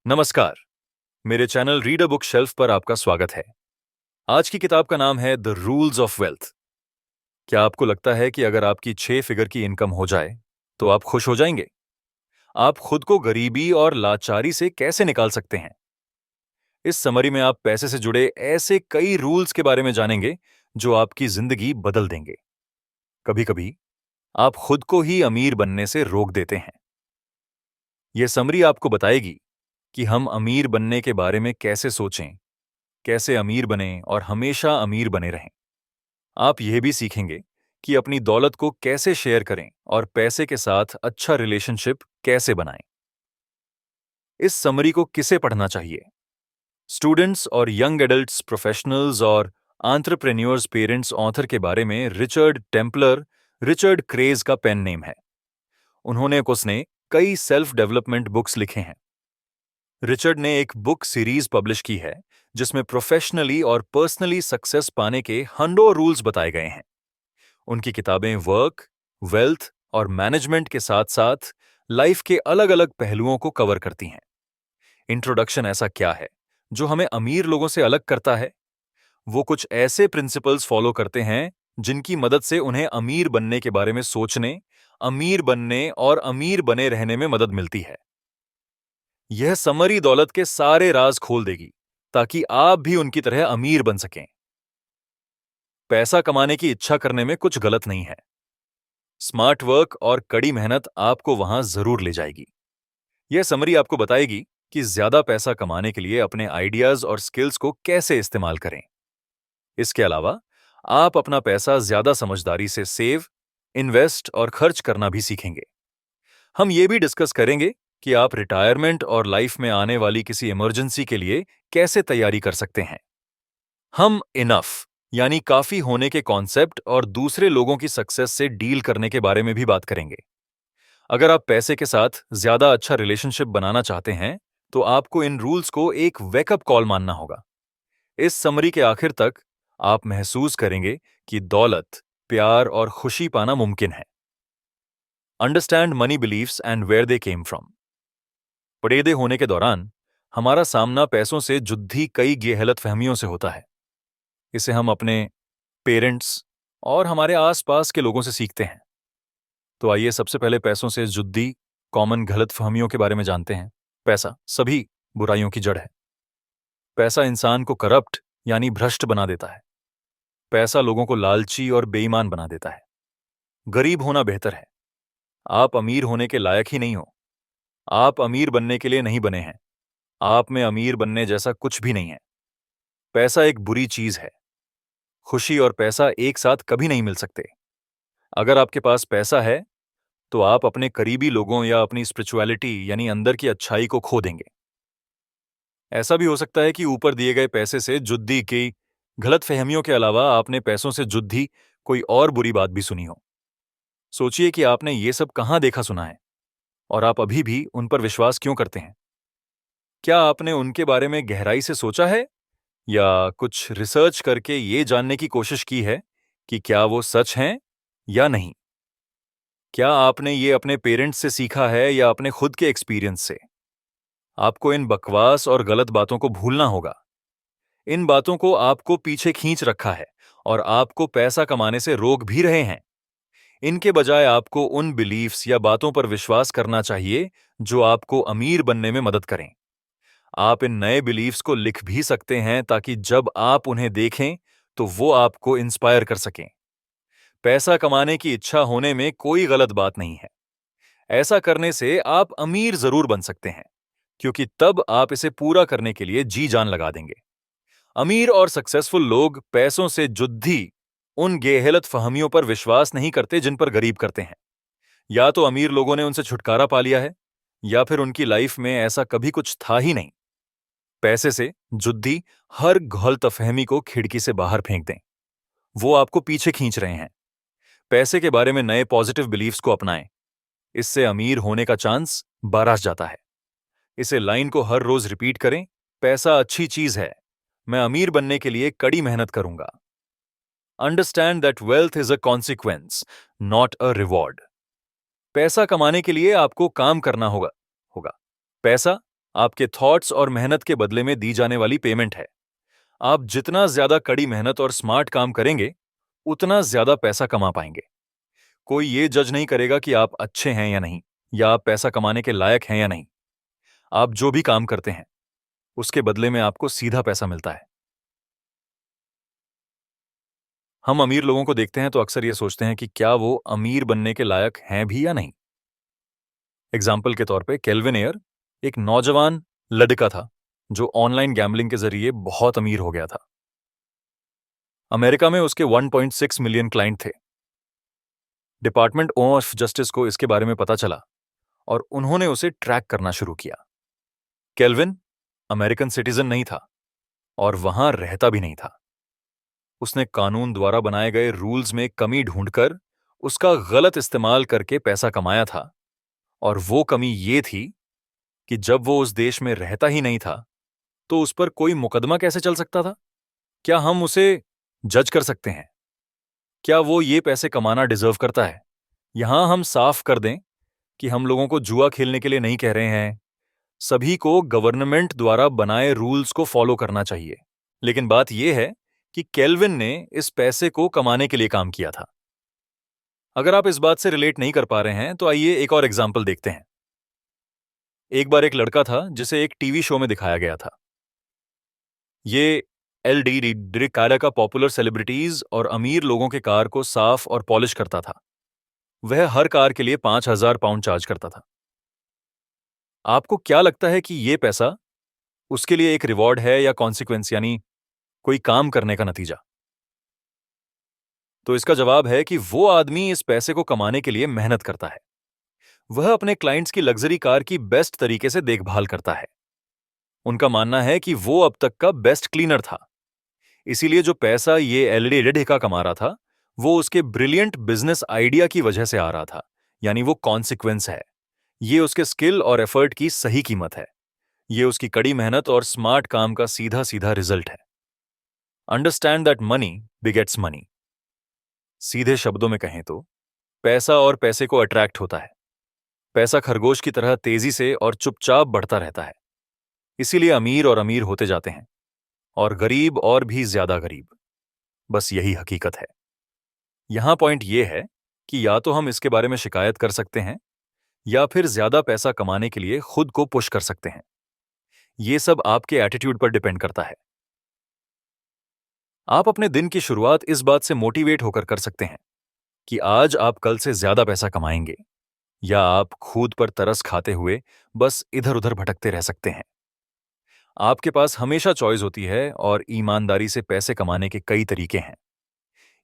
नमस्कार। मेरे channel read a book shelf पर आपका स्वागत है। आज की किताब का नाम है द रूल्स ऑफ वेल्थ। क्या आपको लगता है कि अगर आपकी 6 फिगर की इनकम हो जाए तो आप खुश हो जाएंगे? आप खुद को गरीबी और लाचारी से कैसे निकाल सकते हैं? इस समरी में आप पैसे से जुड़े ऐसे कई रूल्स के बारे में जानेंगे जो आपकी जिंदगी बदल देंगे। कभी कभी आप खुद को ही अमीर बनने से रोक देते हैं। यह समरी आपको बताएगी कि हम अमीर बनने के बारे में कैसे सोचें, कैसे अमीर बनें और हमेशा अमीर बने रहें। आप यह भी सीखेंगे कि अपनी दौलत को कैसे शेयर करें और पैसे के साथ अच्छा रिलेशनशिप कैसे बनाएं। इस समरी को किसे पढ़ना चाहिए? स्टूडेंट्स और यंग एडल्ट्स, प्रोफेशनल्स और एंटरप्रेन्योर्स। पेरेंट्स ऑथर के बारे में रिचर्ड टेम्पलर, रिचर्ड क्रेज का पेन नेम है। उसने कई सेल्फ डेवलपमेंट बुक्स लिखे हैं। रिचर्ड ने एक बुक सीरीज पब्लिश की है जिसमें प्रोफेशनली और पर्सनली सक्सेस पाने के 100 रूल्स बताए गए हैं। उनकी किताबें वर्क, वेल्थ और मैनेजमेंट के साथ साथ लाइफ के अलग अलग पहलुओं को कवर करती हैं। इंट्रोडक्शन ऐसा क्या है जो हमें अमीर लोगों से अलग करता है? वो कुछ ऐसे प्रिंसिपल्स फॉलो करते हैं जिनकी मदद से उन्हें अमीर बनने के बारे में सोचने, अमीर बनने और अमीर बने रहने में मदद मिलती है। यह समरी दौलत के सारे राज खोल देगी ताकि आप भी उनकी तरह अमीर बन सकें। पैसा कमाने की इच्छा करने में कुछ गलत नहीं है। स्मार्ट वर्क और कड़ी मेहनत आपको वहां जरूर ले जाएगी। यह समरी आपको बताएगी कि ज्यादा पैसा कमाने के लिए अपने आइडियाज और स्किल्स को कैसे इस्तेमाल करें। इसके अलावा आप अपना पैसा ज्यादा समझदारी से सेव, इन्वेस्ट और खर्च करना भी सीखेंगे। हम ये भी डिस्कस करेंगे कि आप रिटायरमेंट और लाइफ में आने वाली किसी इमरजेंसी के लिए कैसे तैयारी कर सकते हैं। हम इनफ यानी काफी होने के कॉन्सेप्ट और दूसरे लोगों की सक्सेस से डील करने के बारे में भी बात करेंगे। अगर आप पैसे के साथ ज्यादा अच्छा रिलेशनशिप बनाना चाहते हैं तो आपको इन रूल्स को एक वेकअप कॉल मानना होगा। इस समरी के आखिर तक आप महसूस करेंगे कि दौलत, प्यार और खुशी पाना मुमकिन है। Understand money beliefs and where they came from. पड़ेदे होने के दौरान हमारा सामना पैसों से जुद्धी कई गलतफहमियों से होता है। इसे हम अपने पेरेंट्स और हमारे आसपास के लोगों से सीखते हैं। तो आइए सबसे पहले पैसों से जुद्दी कॉमन गलतफहमियों के बारे में जानते हैं। पैसा सभी बुराइयों की जड़ है। पैसा इंसान को करप्ट यानी भ्रष्ट बना देता है। पैसा लोगों को लालची और बेईमान बना देता है। गरीब होना बेहतर है। आप अमीर होने के लायक ही नहीं हो। आप अमीर बनने के लिए नहीं बने हैं। आप में अमीर बनने जैसा कुछ भी नहीं है। पैसा एक बुरी चीज है। खुशी और पैसा एक साथ कभी नहीं मिल सकते। अगर आपके पास पैसा है तो आप अपने करीबी लोगों या अपनी स्पिरिचुअलिटी यानी अंदर की अच्छाई को खो देंगे। ऐसा भी हो सकता है कि ऊपर दिए गए पैसे से जुद्दी की गलतफहमियों के अलावा आपने पैसों से जुद्दी कोई और बुरी बात भी सुनी हो। सोचिए कि आपने ये सब कहां देखा सुना है और आप अभी भी उन पर विश्वास क्यों करते हैं। क्या आपने उनके बारे में गहराई से सोचा है या कुछ रिसर्च करके ये जानने की कोशिश की है कि क्या वो सच हैं या नहीं? क्या आपने ये अपने पेरेंट्स से सीखा है या अपने खुद के एक्सपीरियंस से? आपको इन बकवास और गलत बातों को भूलना होगा। इन बातों को आपको पीछे खींच रखा है और आपको पैसा कमाने से रोक भी रहे हैं। इनके बजाय आपको उन बिलीफ्स या बातों पर विश्वास करना चाहिए जो आपको अमीर बनने में मदद करें। आप इन नए बिलीफ्स को लिख भी सकते हैं ताकि जब आप उन्हें देखें तो वो आपको इंस्पायर कर सकें। पैसा कमाने की इच्छा होने में कोई गलत बात नहीं है। ऐसा करने से आप अमीर जरूर बन सकते हैं क्योंकि तब आप इसे पूरा करने के लिए जी जान लगा देंगे। अमीर और सक्सेसफुल लोग पैसों से जुद्धी उन गेहलत फहमियों पर विश्वास नहीं करते जिन पर गरीब करते हैं। या तो अमीर लोगों ने उनसे छुटकारा पा लिया है या फिर उनकी लाइफ में ऐसा कभी कुछ था ही नहीं। पैसे से जुद्दी हर गलतफहमी को खिड़की से बाहर फेंक दें। वो आपको पीछे खींच रहे हैं। पैसे के बारे में नए पॉजिटिव बिलीफ्स को अपनाएं। इससे अमीर होने का चांस बारास जाता है। इसे लाइन को हर रोज रिपीट करें। पैसा अच्छी चीज है। मैं अमीर बनने के लिए कड़ी मेहनत करूंगा। Understand that wealth is a consequence, not a reward. पैसा कमाने के लिए आपको काम करना होगा। पैसा आपके थॉट्स और मेहनत के बदले में दी जाने वाली पेमेंट है। आप जितना ज्यादा कड़ी मेहनत और स्मार्ट काम करेंगे, उतना ज्यादा पैसा कमा पाएंगे। कोई ये जज नहीं करेगा कि आप अच्छे हैं या नहीं, या आप पैसा कमाने के लायक हैं या नहीं। आप जो भी काम करते हैं, उसके बदले में आपको सीधा पैसा मिलता है। हम अमीर लोगों को देखते हैं तो अक्सर ये सोचते हैं कि क्या वो अमीर बनने के लायक हैं भी या नहीं। एग्जाम्पल के तौर पे केल्विन एयर एक नौजवान लड़का था जो ऑनलाइन गैम्बलिंग के जरिए बहुत अमीर हो गया था। अमेरिका में उसके 1.6 मिलियन क्लाइंट थे। डिपार्टमेंट ऑफ जस्टिस को इसके बारे में पता चला और उन्होंने उसे ट्रैक करना शुरू किया। केल्विन अमेरिकन सिटीजन नहीं था और वहां रहता भी नहीं था। उसने कानून द्वारा बनाए गए रूल्स में कमी ढूंढकर उसका गलत इस्तेमाल करके पैसा कमाया था। और वो कमी ये थी कि जब वो उस देश में रहता ही नहीं था, तो उस पर कोई मुकदमा कैसे चल सकता था? क्या हम उसे जज कर सकते हैं? क्या वो ये पैसे कमाना डिजर्व करता है? यहां हम साफ कर दें कि हम लोगों को जुआ खेलने के लिए नहीं कह रहे हैं। सभी को गवर्नमेंट द्वारा बनाए रूल्स को फॉलो करना चाहिए। लेकिन बात यह है कि केल्विन ने इस पैसे को कमाने के लिए काम किया था। अगर आप इस बात से रिलेट नहीं कर पा रहे हैं, तो आइए एक और एग्जाम्पल देखते हैं। एक बार एक लड़का था जिसे एक टीवी शो में दिखाया गया था। ये एल.डी. रिकारा का पॉपुलर सेलिब्रिटीज और अमीर लोगों के कार को साफ और पॉलिश करता था। वह हर कार के लिए 5,000 पाउंड चार्ज करता था। आपको क्या लगता है कि यह पैसा उसके लिए एक रिवॉर्ड है या कॉन्सिक्वेंस, यानी कोई काम करने का नतीजा? तो इसका जवाब है कि वो आदमी इस पैसे को कमाने के लिए मेहनत करता है। वह अपने क्लाइंट्स की लग्जरी कार की बेस्ट तरीके से देखभाल करता है। उनका मानना है कि वो अब तक का बेस्ट क्लीनर था। इसीलिए जो पैसा ये एल.डी. रेडिका कमा रहा था, वो उसके ब्रिलियंट बिजनेस आइडिया की वजह से आ रहा था, यानी वो कॉन्सिक्वेंस है। ये उसके स्किल और एफर्ट की सही कीमत है। ये उसकी कड़ी मेहनत और स्मार्ट काम का सीधा सीधा रिजल्ट है। Understand that money begets money. सीधे शब्दों में कहें तो पैसा और पैसे को अट्रैक्ट होता है। पैसा खरगोश की तरह तेजी से और चुपचाप बढ़ता रहता है। इसीलिए अमीर और अमीर होते जाते हैं और गरीब और भी ज्यादा गरीब। बस यही हकीकत है। यहां पॉइंट यह है कि या तो हम इसके बारे में शिकायत कर सकते हैं, या फिर ज्यादा पैसा कमाने के लिए खुद को पुश कर सकते हैं। यह सब आपके एटीट्यूड पर डिपेंड करता है। आप अपने दिन की शुरुआत इस बात से मोटिवेट होकर कर सकते हैं कि आज आप कल से ज्यादा पैसा कमाएंगे, या आप खुद पर तरस खाते हुए बस इधर उधर भटकते रह सकते हैं। आपके पास हमेशा चॉइस होती है और ईमानदारी से पैसे कमाने के कई तरीके हैं।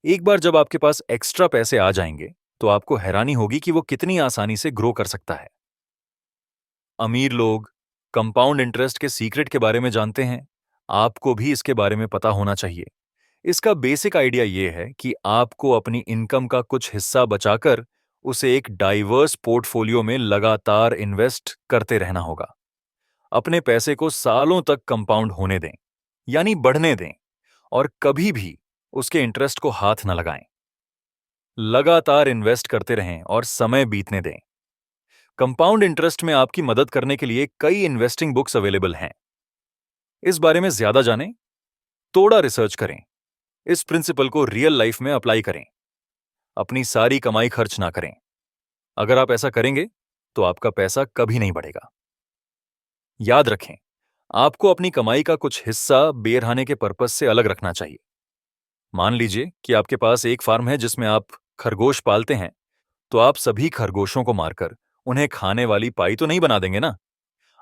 एक बार जब आपके पास एक्स्ट्रा पैसे आ जाएंगे, तो आपको हैरानी होगी कि वो कितनी आसानी से ग्रो कर सकता है। अमीर लोग कंपाउंड इंटरेस्ट के सीक्रेट के बारे में जानते हैं। आपको भी इसके बारे में पता होना चाहिए। इसका बेसिक आइडिया यह है कि आपको अपनी इनकम का कुछ हिस्सा बचाकर उसे एक डाइवर्स पोर्टफोलियो में लगातार इन्वेस्ट करते रहना होगा। अपने पैसे को सालों तक कंपाउंड होने दें, यानी बढ़ने दें, और कभी भी उसके इंटरेस्ट को हाथ न लगाएं। लगातार इन्वेस्ट करते रहें और समय बीतने दें। कंपाउंड इंटरेस्ट में आपकी मदद करने के लिए कई इन्वेस्टिंग बुक्स अवेलेबल हैं। इस बारे में ज्यादा जानें, थोड़ा रिसर्च करें, इस प्रिंसिपल को रियल लाइफ में अप्लाई करें। अपनी सारी कमाई खर्च ना करें। अगर आप ऐसा करेंगे तो आपका पैसा कभी नहीं बढ़ेगा। याद रखें, आपको अपनी कमाई का कुछ हिस्सा बेरहाने के पर्पस से अलग रखना चाहिए। मान लीजिए कि आपके पास एक फार्म है जिसमें आप खरगोश पालते हैं, तो आप सभी खरगोशों को मारकर उन्हें खाने वाली पाई तो नहीं बना देंगे ना।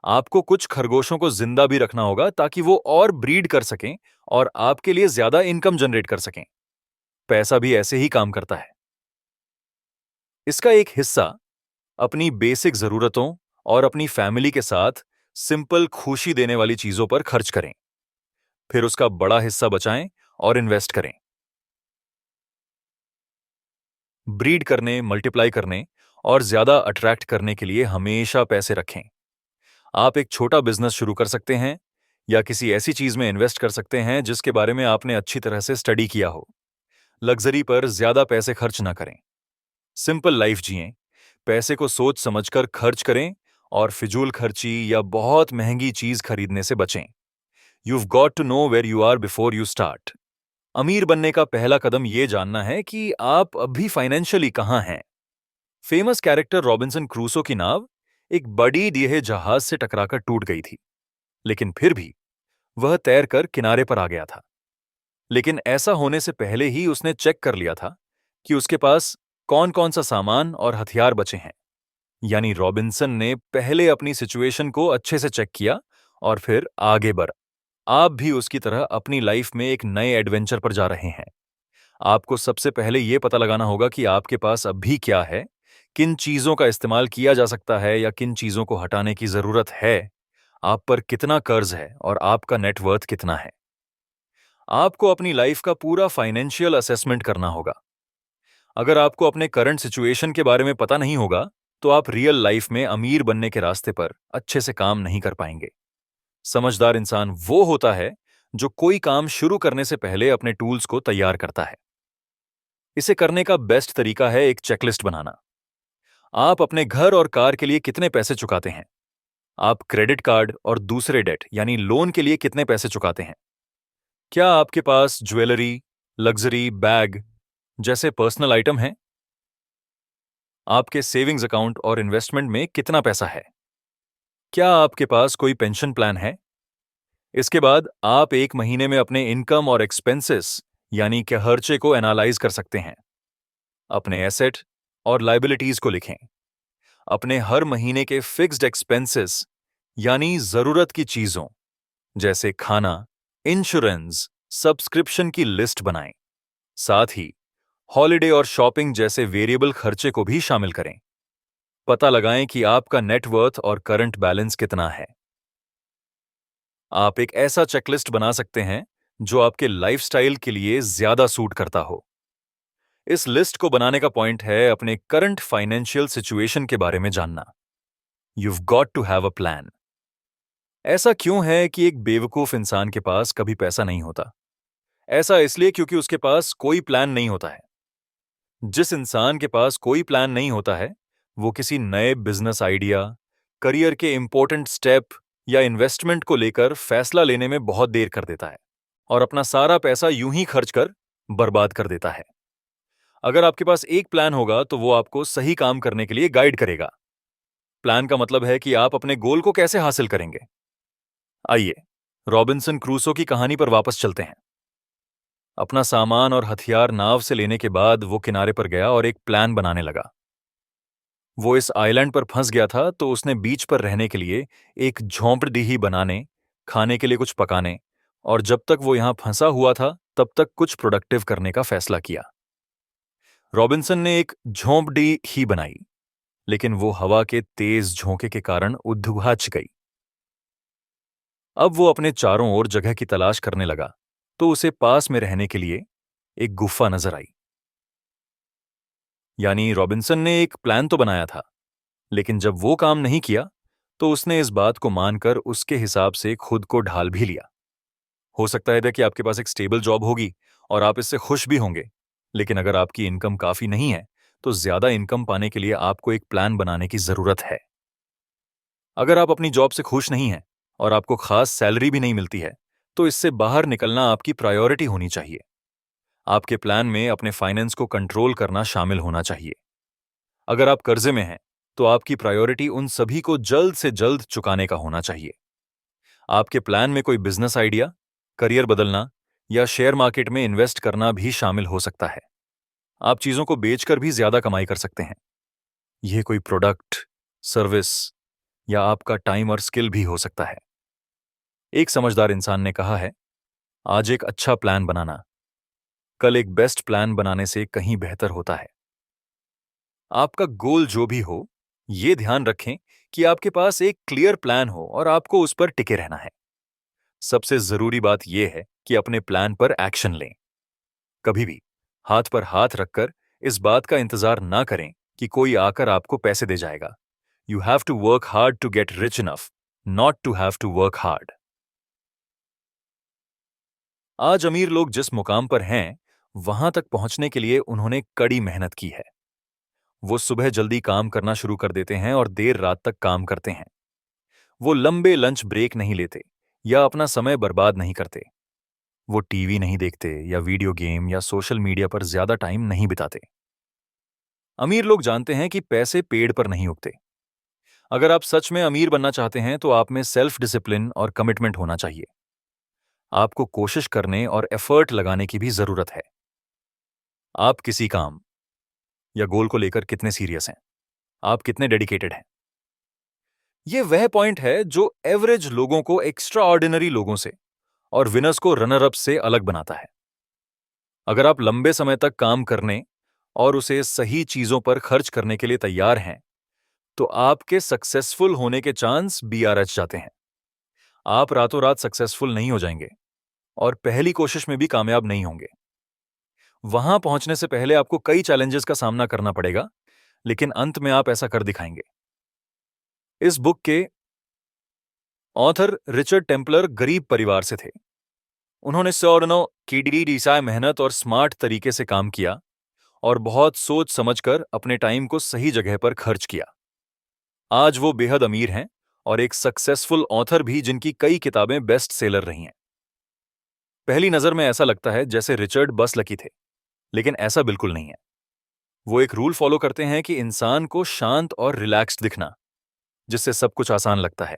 आपको कुछ खरगोशों को जिंदा भी रखना होगा ताकि वो और ब्रीड कर सकें और आपके लिए ज्यादा इनकम जनरेट कर सकें। पैसा भी ऐसे ही काम करता है। इसका एक हिस्सा अपनी बेसिक जरूरतों और अपनी फैमिली के साथ सिंपल खुशी देने वाली चीजों पर खर्च करें। फिर उसका बड़ा हिस्सा बचाएं और इन्वेस्ट करें। ब्रीड करने, मल्टीप्लाई करने और ज्यादा अट्रैक्ट करने के लिए हमेशा पैसे रखें। आप एक छोटा बिजनेस शुरू कर सकते हैं, या किसी ऐसी चीज में इन्वेस्ट कर सकते हैं जिसके बारे में आपने अच्छी तरह से स्टडी किया हो। लग्जरी पर ज्यादा पैसे खर्च ना करें। सिंपल लाइफ जिएं, पैसे को सोच समझकर खर्च करें और फिजूल खर्ची या बहुत महंगी चीज खरीदने से बचें। You've got to know where you are before you start. अमीर बनने का पहला कदम ये जानना है कि आप अभी फाइनेंशियली कहाँ हैं। फेमस कैरेक्टर रॉबिन्सन क्रूसो की नाव एक बड़ी डीहे जहाज से टकराकर टूट गई थी, लेकिन फिर भी वह तैरकर किनारे पर आ गया था। लेकिन ऐसा होने से पहले ही उसने चेक कर लिया था कि उसके पास कौन कौन सा सामान और हथियार बचे हैं। यानी रॉबिन्सन ने पहले अपनी सिचुएशन को अच्छे से चेक किया और फिर आगे बढ़ा। आप भी उसकी तरह अपनी लाइफ में एक नए एडवेंचर पर जा रहे हैं। आपको सबसे पहले यह पता लगाना होगा कि आपके पास अभी क्या है, किन चीजों का इस्तेमाल किया जा सकता है या किन चीजों को हटाने की जरूरत है, आप पर कितना कर्ज है और आपका नेटवर्थ कितना है। आपको अपनी लाइफ का पूरा फाइनेंशियल असेसमेंट करना होगा। अगर आपको अपने करंट सिचुएशन के बारे में पता नहीं होगा, तो आप रियल लाइफ में अमीर बनने के रास्ते पर अच्छे से काम नहीं कर पाएंगे। समझदार इंसान वो होता है जो कोई काम शुरू करने से पहले अपने टूल्स को तैयार करता है। इसे करने का बेस्ट तरीका है एक चेकलिस्ट बनाना। आप अपने घर और कार के लिए कितने पैसे चुकाते हैं? आप क्रेडिट कार्ड और दूसरे डेट यानी लोन के लिए कितने पैसे चुकाते हैं? क्या आपके पास ज्वेलरी, लग्जरी, बैग जैसे पर्सनल आइटम हैं? आपके सेविंग्स अकाउंट और इन्वेस्टमेंट में कितना पैसा है? क्या आपके पास कोई पेंशन प्लान है? इसके बाद आप एक महीने में अपने इनकम और एक्सपेंसेस यानी कि खर्चे को एनालाइज कर सकते हैं। अपने एसेट और लाइबिलिटीज को लिखें। अपने हर महीने के फिक्स्ड एक्सपेंसेस यानी जरूरत की चीजों जैसे खाना, इंश्योरेंस, सब्सक्रिप्शन की लिस्ट बनाएं। साथ ही हॉलिडे और शॉपिंग जैसे वेरिएबल खर्चे को भी शामिल करें। पता लगाएं कि आपका नेटवर्थ और करंट बैलेंस कितना है। आप एक ऐसा चेकलिस्ट बना सकते हैं जो आपके लाइफस्टाइल के लिए ज्यादा सूट करता हो। इस लिस्ट को बनाने का पॉइंट है अपने करंट फाइनेंशियल सिचुएशन के बारे में जानना। You've got to have a plan. ऐसा क्यों है कि एक बेवकूफ इंसान के पास कभी पैसा नहीं होता? ऐसा इसलिए क्योंकि उसके पास कोई प्लान नहीं होता है। जिस इंसान के पास कोई प्लान नहीं होता है, वो किसी नए बिजनेस आइडिया, करियर के इंपॉर्टेंट स्टेप या इन्वेस्टमेंट को लेकर फैसला लेने में बहुत देर कर देता है और अपना सारा पैसा यूं ही खर्च कर बर्बाद कर देता है। अगर आपके पास एक प्लान होगा तो वो आपको सही काम करने के लिए गाइड करेगा। प्लान का मतलब है कि आप अपने गोल को कैसे हासिल करेंगे। आइए रॉबिन्सन क्रूसो की कहानी पर वापस चलते हैं। अपना सामान और हथियार नाव से लेने के बाद वो किनारे पर गया और एक प्लान बनाने लगा। वो इस आइलैंड पर फंस गया था तो उसने बीच पर रहने के लिए एक झोंपड़ीही बनाने, खाने के लिए कुछ पकाने और जब तक वो यहां फंसा हुआ था तब तक कुछ प्रोडक्टिव करने का फैसला किया। रॉबिन्सन ने एक झोंपड़ी ही बनाई, लेकिन वो हवा के तेज झोंके के कारण उद्दुहाच गई। अब वो अपने चारों ओर जगह की तलाश करने लगा तो उसे पास में रहने के लिए एक गुफा नजर आई। यानी रॉबिन्सन ने एक प्लान तो बनाया था, लेकिन जब वो काम नहीं किया तो उसने इस बात को मानकर उसके हिसाब से खुद को ढाल भी लिया। हो सकता है कि आपके पास एक स्टेबल जॉब होगी और आप इससे खुश भी होंगे, लेकिन अगर आपकी इनकम काफी नहीं है तो ज्यादा इनकम पाने के लिए आपको एक प्लान बनाने की जरूरत है। अगर आप अपनी जॉब से खुश नहीं हैं और आपको खास सैलरी भी नहीं मिलती है, तो इससे बाहर निकलना आपकी प्रायोरिटी होनी चाहिए। आपके प्लान में अपने फाइनेंस को कंट्रोल करना शामिल होना चाहिए। अगर आप कर्जे में हैं, तो आपकी प्रायोरिटी उन सभी को जल्द से जल्द चुकाने का होना चाहिए। आपके प्लान में कोई बिजनेस आइडिया, करियर बदलना या शेयर मार्केट में इन्वेस्ट करना भी शामिल हो सकता है। आप चीजों को बेचकर भी ज्यादा कमाई कर सकते हैं। यह कोई प्रोडक्ट, सर्विस या आपका टाइम और स्किल भी हो सकता है। एक समझदार इंसान ने कहा है, आज एक अच्छा प्लान बनाना कल एक बेस्ट प्लान बनाने से कहीं बेहतर होता है। आपका गोल जो भी हो, यह ध्यान रखें कि आपके पास एक क्लियर प्लान हो और आपको उस पर टिके रहना है। सबसे जरूरी बात यह है कि अपने प्लान पर एक्शन लें। कभी भी हाथ पर हाथ रखकर इस बात का इंतजार ना करें कि कोई आकर आपको पैसे दे जाएगा। You have to work hard to get rich enough, not to have to work hard. आज अमीर लोग जिस मुकाम पर हैं, वहां तक पहुंचने के लिए उन्होंने कड़ी मेहनत की है। वो सुबह जल्दी काम करना शुरू कर देते हैं और देर रात तक काम करते हैं। वो लंबे लंच ब्रेक नहीं लेते या अपना समय बर्बाद नहीं करते। वो टीवी नहीं देखते या वीडियो गेम या सोशल मीडिया पर ज्यादा टाइम नहीं बिताते। अमीर लोग जानते हैं कि पैसे पेड़ पर नहीं उगते। अगर आप सच में अमीर बनना चाहते हैं तो आप में सेल्फ डिसिप्लिन और कमिटमेंट होना चाहिए। आपको कोशिश करने और एफर्ट लगाने की भी जरूरत है। आप किसी काम या गोल को लेकर कितने सीरियस हैं, आप कितने डेडिकेटेड हैं। यह वह पॉइंट है जो एवरेज लोगों को एक्स्ट्रा ऑर्डिनरी लोगों से और विनर्स को रनर अप से अलग बनाता है। अगर आप लंबे समय तक काम करने और उसे सही चीजों पर खर्च करने के लिए तैयार हैं, तो आपके सक्सेसफुल होने के चांस बीआरएच जाते हैं। आप रातों रात सक्सेसफुल नहीं हो जाएंगे और पहली कोशिश में भी कामयाब नहीं होंगे। वहां पहुंचने से पहले आपको कई चैलेंजेस का सामना करना पड़ेगा, लेकिन अंत में आप ऐसा कर दिखाएंगे। इस बुक के ऑथर रिचर्ड टेम्पलर गरीब परिवार से थे। उन्होंने सौरनों की मेहनत और स्मार्ट तरीके से काम किया और बहुत सोच समझकर अपने टाइम को सही जगह पर खर्च किया। आज वो बेहद अमीर हैं और एक सक्सेसफुल ऑथर भी जिनकी कई किताबें बेस्ट सेलर रही हैं। पहली नजर में ऐसा लगता है जैसे रिचर्ड बस लकी थे, लेकिन ऐसा बिल्कुल नहीं है। वो एक रूल फॉलो करते हैं कि इंसान को शांत और रिलैक्स्ड दिखना, जिससे सब कुछ आसान लगता है।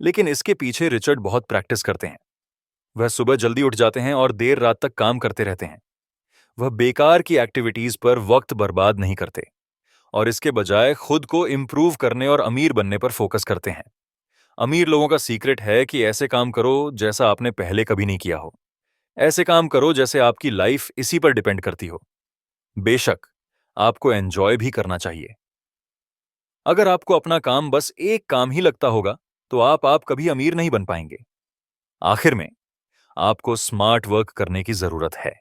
लेकिन इसके पीछे रिचर्ड बहुत प्रैक्टिस करते हैं। वह सुबह जल्दी उठ जाते हैं और देर रात तक काम करते रहते हैं। वह बेकार की एक्टिविटीज पर वक्त बर्बाद नहीं करते और इसके बजाय खुद को इंप्रूव करने और अमीर बनने पर फोकस करते हैं। अमीर लोगों का सीक्रेट है कि ऐसे काम करो जैसा आपने पहले कभी नहीं किया हो। ऐसे काम करो जैसे आपकी लाइफ इसी पर डिपेंड करती हो। बेशक आपको एंजॉय भी करना चाहिए। अगर आपको अपना काम बस एक काम ही लगता होगा तो आप कभी अमीर नहीं बन पाएंगे। आखिर में आपको स्मार्ट वर्क करने की जरूरत है।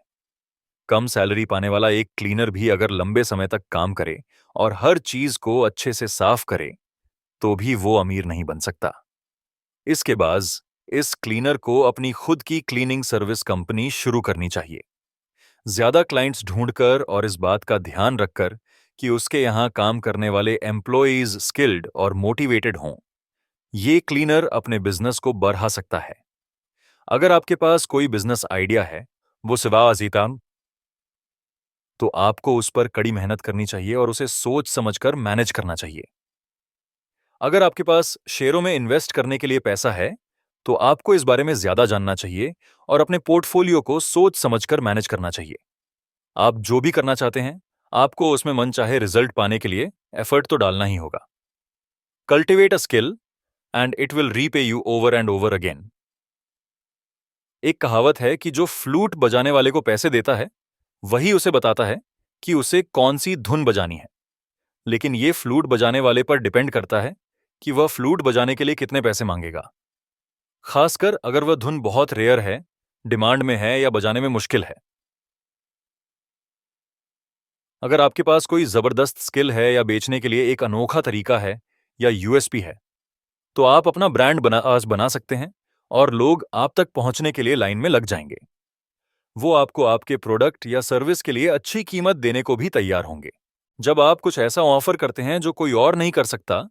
कम सैलरी पाने वाला एक क्लीनर भी अगर लंबे समय तक काम करे और हर चीज को अच्छे से साफ करे तो भी वो अमीर नहीं बन सकता। इसके बाद इस क्लीनर को अपनी खुद की क्लीनिंग सर्विस कंपनी शुरू करनी चाहिए। ज्यादा क्लाइंट्स ढूंढकर और इस बात का ध्यान रखकर कि उसके यहां काम करने वाले एम्प्लॉयज स्किल्ड और मोटिवेटेड हों, ये क्लीनर अपने बिजनेस को बढ़ा सकता है। अगर आपके पास कोई बिजनेस आइडिया है, वो सिवा अजीतान, तो आपको उस पर कड़ी मेहनत करनी चाहिए और उसे सोच समझकर मैनेज करना चाहिए। अगर आपके पास शेयरों में इन्वेस्ट करने के लिए पैसा है, तो आपको इस बारे में ज्यादा जानना चाहिए और अपने पोर्टफोलियो को सोच समझकर मैनेज करना चाहिए। आप जो भी करना चाहते हैं, आपको उसमें मनचाहे रिजल्ट पाने के लिए एफर्ट तो डालना ही होगा। Cultivate a skill and it will repay you over and over again. एक कहावत है कि जो फ्लूट बजाने वाले को पैसे देता है, वही उसे बताता है कि उसे कौन सी धुन बजानी है। लेकिन ये फ्लूट बजाने वाले पर डिपेंड करता है कि वह फ्लूट बजाने के लिए कितने पैसे मांगेगा, खासकर अगर वह धुन बहुत रेयर है, डिमांड में है या बजाने में मुश्किल है। अगर आपके पास कोई जबरदस्त स्किल है या बेचने के लिए एक अनोखा तरीका है या यूएसपी है, तो आप अपना ब्रांड आज बना सकते हैं और लोग आप तक पहुंचने के लिए लाइन में लग जाएंगे। वो आपको आपके प्रोडक्ट या सर्विस के लिए अच्छी कीमत देने को भी तैयार होंगे। जब आप कुछ ऐसा ऑफर करते हैं जो कोई और नहीं कर सकता,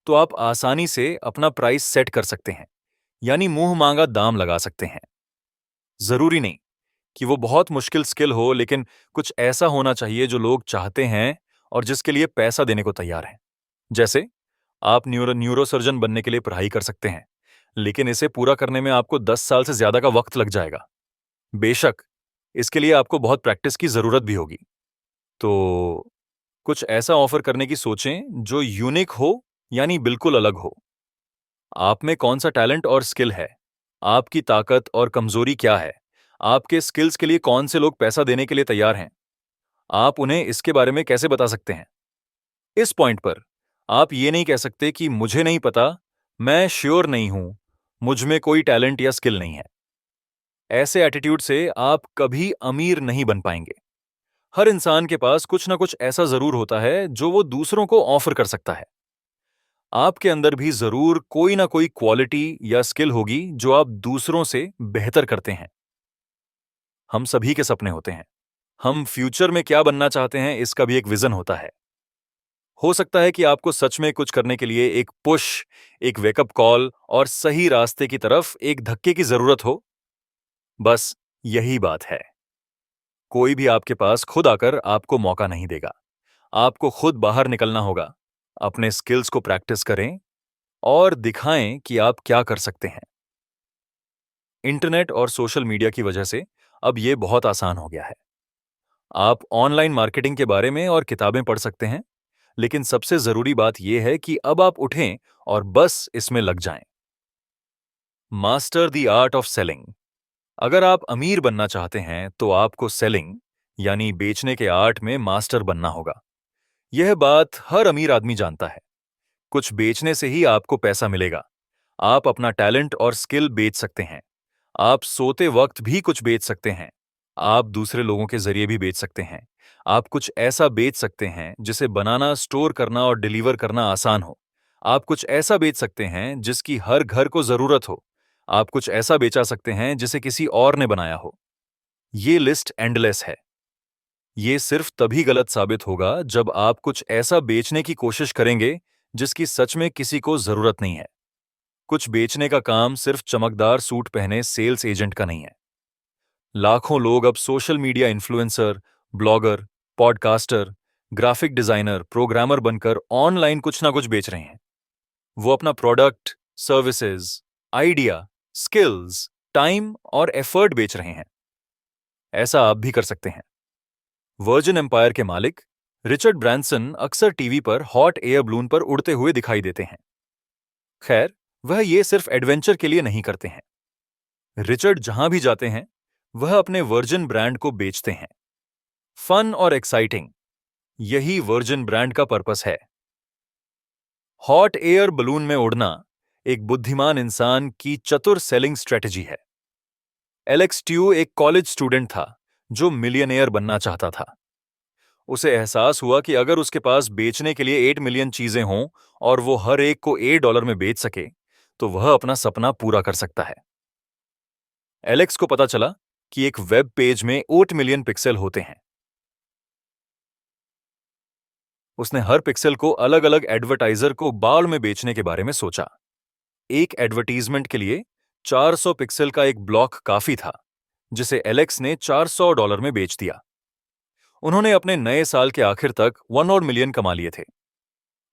तो आप आसानी से अपना प्राइस सेट कर सकते हैं, यानी मुंह मांगा दाम लगा सकते हैं। जरूरी नहीं कि वो बहुत मुश्किल स्किल हो, लेकिन कुछ ऐसा होना चाहिए जो लोग चाहते हैं और जिसके लिए पैसा देने को तैयार हैं। जैसे आप न्यूरोसर्जन बनने के लिए पढ़ाई कर सकते हैं, लेकिन इसे पूरा करने में आपको 10 साल से ज्यादा का वक्त लग जाएगा। बेशक इसके लिए आपको बहुत प्रैक्टिस की जरूरत भी होगी। तो कुछ ऐसा ऑफर करने की सोचें जो यूनिक हो, यानी बिल्कुल अलग हो। आप में कौन सा टैलेंट और स्किल है, आपकी ताकत और कमजोरी क्या है, आपके स्किल्स के लिए कौन से लोग पैसा देने के लिए तैयार हैं, आप उन्हें इसके बारे में कैसे बता सकते हैं। इस पॉइंट पर आप ये नहीं कह सकते कि मुझे नहीं पता, मैं श्योर नहीं हूं, मुझ में कोई टैलेंट या स्किल नहीं है। ऐसे एटीट्यूड से आप कभी अमीर नहीं बन पाएंगे। हर इंसान के पास कुछ ना कुछ ऐसा जरूर होता है जो वो दूसरों को ऑफर कर सकता है। आपके अंदर भी जरूर कोई ना कोई क्वालिटी या स्किल होगी जो आप दूसरों से बेहतर करते हैं। हम सभी के सपने होते हैं, हम फ्यूचर में क्या बनना चाहते हैं इसका भी एक विजन होता है। हो सकता है कि आपको सच में कुछ करने के लिए एक पुश, एक वेकअप कॉल और सही रास्ते की तरफ एक धक्के की जरूरत हो। बस यही बात है। कोई भी आपके पास खुद आकर आपको मौका नहीं देगा। आपको खुद बाहर निकलना होगा। अपने स्किल्स को प्रैक्टिस करें और दिखाएं कि आप क्या कर सकते हैं। इंटरनेट और सोशल मीडिया की वजह से अब ये बहुत आसान हो गया है। आप ऑनलाइन मार्केटिंग के बारे में और किताबें पढ़ सकते हैं, लेकिन सबसे जरूरी बात यह है कि अब आप उठें और बस इसमें लग जाएं। Master the art of selling. अगर आप अमीर बनना चाहते हैं तो आपको सेलिंग यानी बेचने के आर्ट में मास्टर बनना होगा। यह बात हर अमीर आदमी जानता है। कुछ बेचने से ही आपको पैसा मिलेगा। आप अपना टैलेंट और स्किल बेच सकते हैं। आप सोते वक्त भी कुछ बेच सकते हैं। आप दूसरे लोगों के जरिए भी बेच सकते हैं। आप कुछ ऐसा बेच सकते हैं जिसे बनाना, स्टोर करना और डिलीवर करना आसान हो। आप कुछ ऐसा बेच सकते हैं जिसकी हर घर को जरूरत हो। आप कुछ ऐसा बेचा सकते हैं जिसे किसी और ने बनाया हो। ये लिस्ट एंडलेस है। ये सिर्फ तभी गलत साबित होगा जब आप कुछ ऐसा बेचने की कोशिश करेंगे जिसकी सच में किसी को जरूरत नहीं है। कुछ बेचने का काम सिर्फ चमकदार सूट पहने सेल्स एजेंट का नहीं है। लाखों लोग अब social media influencer, blogger, podcaster, graphic designer, programmer बनकर ऑनलाइन कुछ ना कुछ बेच रहे हैं। वो अपना product, services, idea, skills, time और एफर्ट बेच रहे हैं। ऐसा आप भी कर सकते हैं। वर्जिन एम्पायर के मालिक रिचर्ड ब्रैंसन अक्सर टीवी पर हॉट एयर बलून पर उड़ते हुए दिखाई देते हैं। खैर, वह ये सिर्फ एडवेंचर के लिए नहीं करते हैं। रिचर्ड जहां भी जाते हैं वह अपने वर्जिन ब्रांड को बेचते हैं। फन और एक्साइटिंग, यही वर्जिन ब्रांड का पर्पस है। हॉट एयर बलून में उड़ना एक बुद्धिमान इंसान की चतुर सेलिंग स्ट्रेटजी है। एलेक्स ट्यू एक कॉलेज स्टूडेंट था जो मिलियनेयर बनना चाहता था। उसे एहसास हुआ कि अगर उसके पास बेचने के लिए 8 मिलियन चीजें हों और वो हर एक को $8 में बेच सके तो वह अपना सपना पूरा कर सकता है। एलेक्स को पता चला कि एक वेब पेज में 8 मिलियन पिक्सल होते हैं। उसने हर पिक्सल को अलग अलग एडवर्टाइजर को बाल में बेचने के बारे में सोचा। एक एडवर्टीजमेंट के लिए 400 पिक्सल का एक ब्लॉक काफी था, जिसे एलेक्स ने $400 में बेच दिया। उन्होंने अपने नए साल के आखिर तक 1 और मिलियन कमा लिए थे।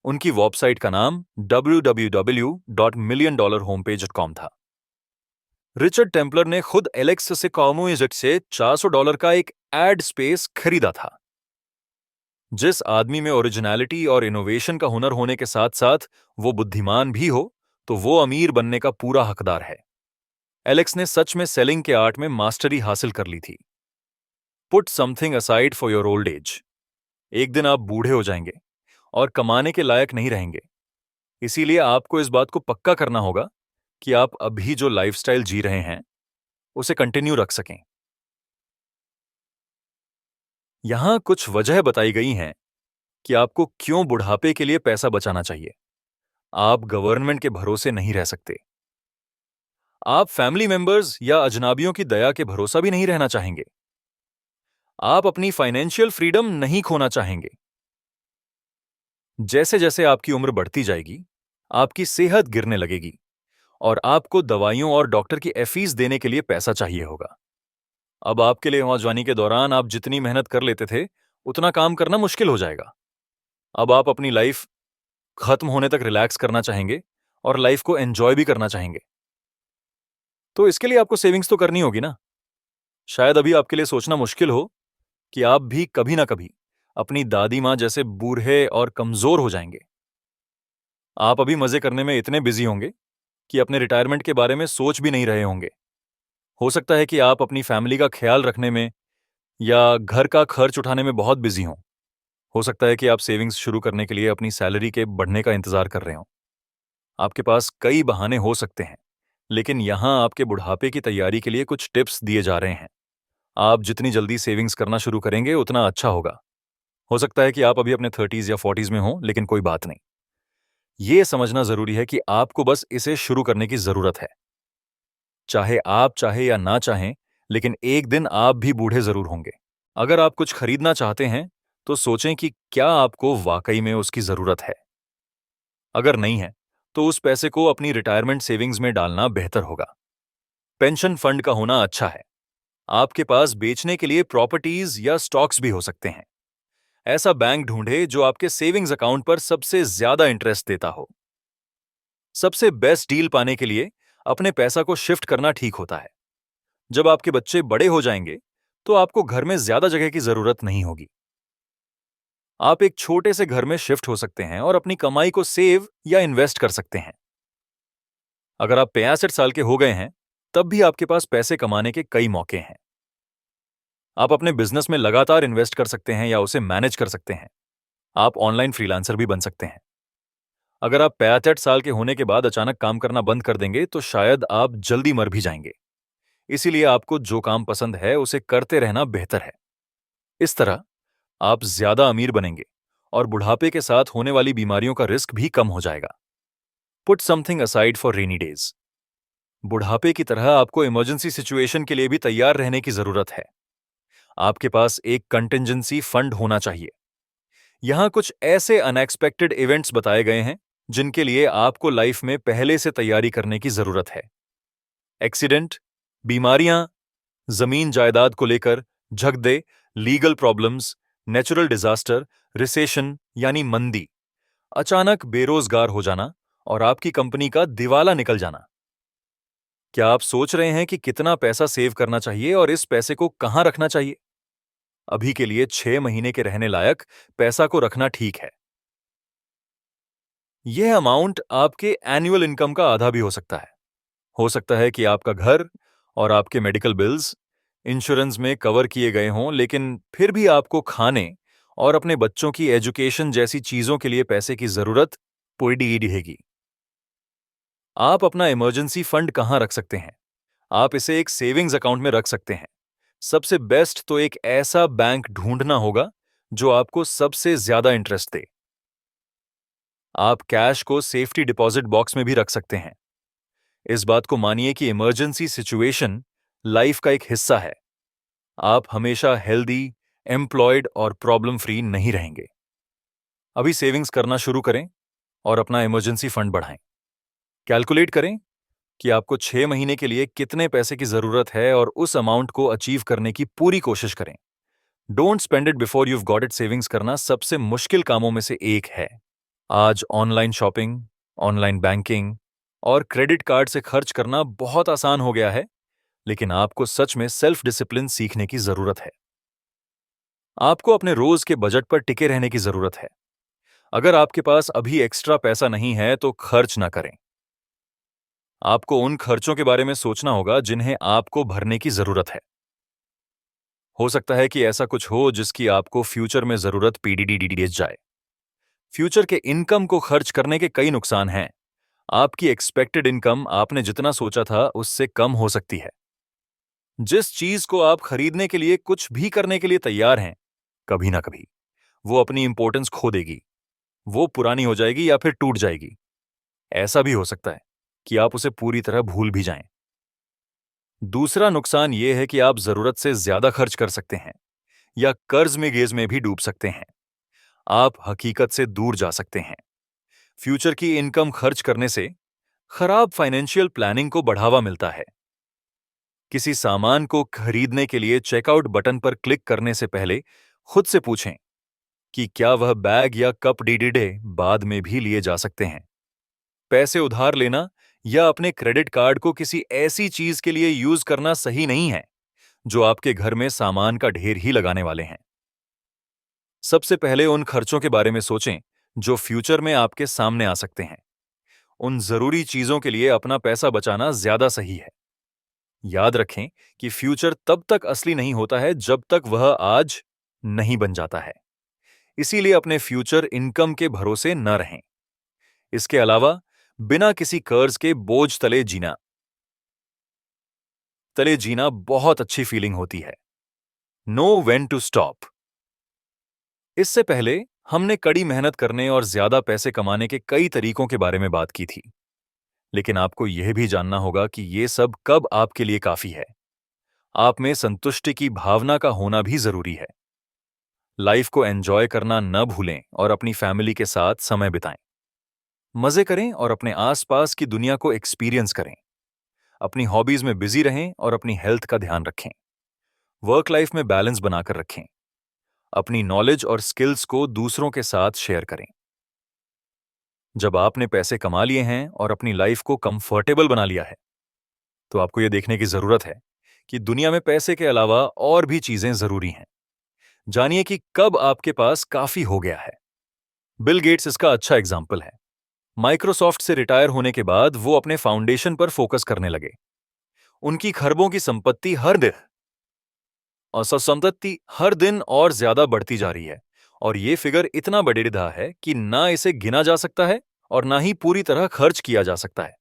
उनकी वेबसाइट का नाम www.milliondollarhomepage.com था। रिचर्ड टेम्पलर ने खुद एलेक्स से कॉमोइजेट से $400 का एक एड स्पेस खरीदा था। जिस आदमी में ओरिजिनलिटी और इनोवेशन का हुनर होने के साथ साथ वो बुद्धिमान भी हो, तो वो अमीर बनने का पूरा हकदार है। एलेक्स ने सच में सेलिंग के आर्ट में मास्टरी हासिल कर ली थी। Put something aside for your old age. एक दिन आप बूढ़े हो जाएंगे और कमाने के लायक नहीं रहेंगे। इसीलिए आपको इस बात को पक्का करना होगा कि आप अभी जो लाइफस्टाइल जी रहे हैं उसे कंटिन्यू रख सकें। यहां कुछ वजह बताई गई हैं कि आपको क्यों बुढ़ापे के लिए पैसा बचाना चाहिए। आप गवर्नमेंट के भरोसे नहीं रह सकते। आप फैमिली मेंबर्स या अजनबियों की दया के भरोसा भी नहीं रहना चाहेंगे। आप अपनी फाइनेंशियल फ्रीडम नहीं खोना चाहेंगे। जैसे जैसे आपकी उम्र बढ़ती जाएगी, आपकी सेहत गिरने लगेगी और आपको दवाइयों और डॉक्टर की फीस देने के लिए पैसा चाहिए होगा। अब आपके लिए नौजवानी के दौरान आप जितनी मेहनत कर लेते थे, उतना काम करना मुश्किल हो जाएगा। अब आप अपनी लाइफ खत्म होने तक रिलैक्स करना चाहेंगे और लाइफ को एंजॉय भी करना चाहेंगे। तो इसके लिए आपको सेविंग्स तो करनी होगी ना। शायद अभी आपके लिए सोचना मुश्किल हो कि आप भी कभी ना कभी अपनी दादी माँ जैसे बूढ़े और कमजोर हो जाएंगे। आप अभी मजे करने में इतने बिजी होंगे कि अपने रिटायरमेंट के बारे में सोच भी नहीं रहे होंगे। हो सकता है कि आप अपनी फैमिली का ख्याल रखने में या घर का खर्च उठाने में बहुत बिजी हों। हो सकता है कि आप सेविंग्स शुरू करने के लिए अपनी सैलरी के बढ़ने का इंतजार कर रहे हों। आपके पास कई बहाने हो सकते हैं, लेकिन यहां आपके बुढ़ापे की तैयारी के लिए कुछ टिप्स दिए जा रहे हैं। आप जितनी जल्दी सेविंग्स करना शुरू करेंगे उतना अच्छा होगा। हो सकता है कि आप अभी अपने 30s या 40s में हों, लेकिन कोई बात नहीं। ये समझना जरूरी है कि आपको बस इसे शुरू करने की जरूरत है। चाहे आप चाहे या ना चाहें, लेकिन एक दिन आप भी बूढ़े जरूर होंगे। अगर आप कुछ खरीदना चाहते हैं तो सोचें कि क्या आपको वाकई में उसकी जरूरत है। अगर नहीं है तो उस पैसे को अपनी रिटायरमेंट सेविंग्स में डालना बेहतर होगा। पेंशन फंड का होना अच्छा है। आपके पास बेचने के लिए प्रॉपर्टीज या स्टॉक्स भी हो सकते हैं। ऐसा बैंक ढूंढे जो आपके सेविंग्स अकाउंट पर सबसे ज्यादा इंटरेस्ट देता हो। सबसे बेस्ट डील पाने के लिए अपने पैसा को शिफ्ट करना ठीक होता है। जब आपके बच्चे बड़े हो जाएंगे तो आपको घर में ज्यादा जगह की जरूरत नहीं होगी। आप एक छोटे से घर में शिफ्ट हो सकते हैं और अपनी कमाई को सेव या इन्वेस्ट कर सकते हैं। अगर आप 65 साल के हो गए हैं तब भी आपके पास पैसे कमाने के कई मौके हैं। आप अपने बिजनेस में लगातार इन्वेस्ट कर सकते हैं या उसे मैनेज कर सकते हैं। आप ऑनलाइन फ्रीलांसर भी बन सकते हैं। अगर आप 65 साल के होने के बाद अचानक काम करना बंद कर देंगे तो शायद आप जल्दी मर भी जाएंगे। इसीलिए आपको जो काम पसंद है उसे करते रहना बेहतर है। इस तरह आप ज्यादा अमीर बनेंगे और बुढ़ापे के साथ होने वाली बीमारियों का रिस्क भी कम हो जाएगा। Put something aside for rainy days. बुढ़ापे की तरह आपको इमरजेंसी सिचुएशन के लिए भी तैयार रहने की जरूरत है। आपके पास एक कंटिंजेंसी फंड होना चाहिए। यहां कुछ ऐसे अनएक्सपेक्टेड इवेंट्स बताए गए हैं जिनके लिए आपको लाइफ में पहले से तैयारी करने की जरूरत है। एक्सीडेंट, बीमारियां, जमीन जायदाद को लेकर झगड़े, legal problems, natural disaster, recession यानी मंदी, अचानक बेरोजगार हो जाना और आपकी कंपनी का दिवाला निकल जाना। क्या आप सोच रहे हैं कि कितना पैसा सेव करना चाहिए और इस पैसे को कहां रखना चाहिए? अभी के लिए 6 महीने के रहने लायक पैसा को रखना ठीक है। यह अमाउंट आपके एनुअल इनकम का आधा भी हो सकता है। हो सकता है कि आपका घर और आपके मेडिकल बिल्स इंश्योरेंस में कवर किए गए हों, लेकिन फिर भी आपको खाने और अपने बच्चों की एजुकेशन जैसी चीजों के लिए पैसे की जरूरत पड़ी रहेगी। आप अपना इमरजेंसी फंड कहां रख सकते हैं? आप इसे एक सेविंग्स अकाउंट में रख सकते हैं। सबसे बेस्ट तो एक ऐसा बैंक ढूंढना होगा जो आपको सबसे ज्यादा इंटरेस्ट दे। आप कैश को सेफ्टी डिपॉजिट बॉक्स में भी रख सकते हैं। इस बात को मानिए कि इमरजेंसी सिचुएशन लाइफ का एक हिस्सा है। आप हमेशा हेल्दी, एम्प्लॉयड और प्रॉब्लम फ्री नहीं रहेंगे। अभी सेविंग्स करना शुरू करें और अपना इमरजेंसी फंड बढ़ाएं। कैलकुलेट करें कि आपको 6 महीने के लिए कितने पैसे की जरूरत है और उस अमाउंट को अचीव करने की पूरी कोशिश करें। Don't spend it before you've got it savings करना सबसे मुश्किल कामों में से एक है। आज ऑनलाइन शॉपिंग, ऑनलाइन बैंकिंग और क्रेडिट कार्ड से खर्च करना बहुत आसान हो गया है, लेकिन आपको सच में सेल्फ डिसिप्लिन सीखने की जरूरत है। आपको अपने रोज के बजट पर टिके रहने की जरूरत है। अगर आपके पास अभी एक्स्ट्रा पैसा नहीं है तो खर्च ना करें। आपको उन खर्चों के बारे में सोचना होगा जिन्हें आपको भरने की जरूरत है। हो सकता है कि ऐसा कुछ हो जिसकी आपको फ्यूचर में जरूरत पड़ जाए। फ्यूचर के इनकम को खर्च करने के कई नुकसान हैं। आपकी एक्सपेक्टेड इनकम आपने जितना सोचा था उससे कम हो सकती है। जिस चीज को आप खरीदने के लिए कुछ भी करने के लिए तैयार हैं, कभी ना कभी वो अपनी इंपॉर्टेंस खो देगी। वो पुरानी हो जाएगी या फिर टूट जाएगी। ऐसा भी हो सकता है कि आप उसे पूरी तरह भूल भी जाएं। दूसरा नुकसान यह है कि आप जरूरत से ज्यादा खर्च कर सकते हैं या कर्ज में गेज में भी डूब सकते हैं। आप हकीकत से दूर जा सकते हैं। फ्यूचर की इनकम खर्च करने से खराब फाइनेंशियल प्लानिंग को बढ़ावा मिलता है। किसी सामान को खरीदने के लिए चेकआउट बटन पर क्लिक करने से पहले खुद से पूछें कि क्या वह बैग या कप डीडीडे बाद में भी लिए जा सकते हैं। पैसे उधार लेना या अपने क्रेडिट कार्ड को किसी ऐसी चीज के लिए यूज करना सही नहीं है जो आपके घर में सामान का ढेर ही लगाने वाले हैं। सबसे पहले उन खर्चों के बारे में सोचें जो फ्यूचर में आपके सामने आ सकते हैं। उन जरूरी चीजों के लिए अपना पैसा बचाना ज्यादा सही है। याद रखें कि फ्यूचर तब तक असली नहीं होता है जब तक वह आज नहीं बन जाता है। इसीलिए अपने फ्यूचर इनकम के भरोसे न रहें। इसके अलावा बिना किसी कर्ज के बोझ तले जीना बहुत अच्छी फीलिंग होती है। Know when to stop. इससे पहले हमने कड़ी मेहनत करने और ज्यादा पैसे कमाने के कई तरीकों के बारे में बात की थी, लेकिन आपको यह भी जानना होगा कि ये सब कब आपके लिए काफी है। आप में संतुष्टि की भावना का होना भी जरूरी है। लाइफ को एंजॉय करना न भूलें और अपनी फैमिली के साथ समय बिताएं। मजे करें और अपने आसपास की दुनिया को एक्सपीरियंस करें। अपनी हॉबीज में बिजी रहें और अपनी हेल्थ का ध्यान रखें। वर्क लाइफ में बैलेंस बनाकर रखें। अपनी नॉलेज और स्किल्स को दूसरों के साथ शेयर करें। जब आपने पैसे कमा लिए हैं और अपनी लाइफ को कंफर्टेबल बना लिया है, तो आपको यह देखने की जरूरत है कि दुनिया में पैसे के अलावा और भी चीजें जरूरी हैं। जानिए कि कब आपके पास काफी हो गया है। बिल गेट्स इसका अच्छा एग्जाम्पल है। माइक्रोसॉफ्ट से रिटायर होने के बाद वो अपने फाउंडेशन पर फोकस करने लगे। उनकी खरबों की संपत्ति हर दिन और ज्यादा बढ़ती जा रही है और ये फिगर इतना बढ़ा है कि ना इसे गिना जा सकता है और ना ही पूरी तरह खर्च किया जा सकता है।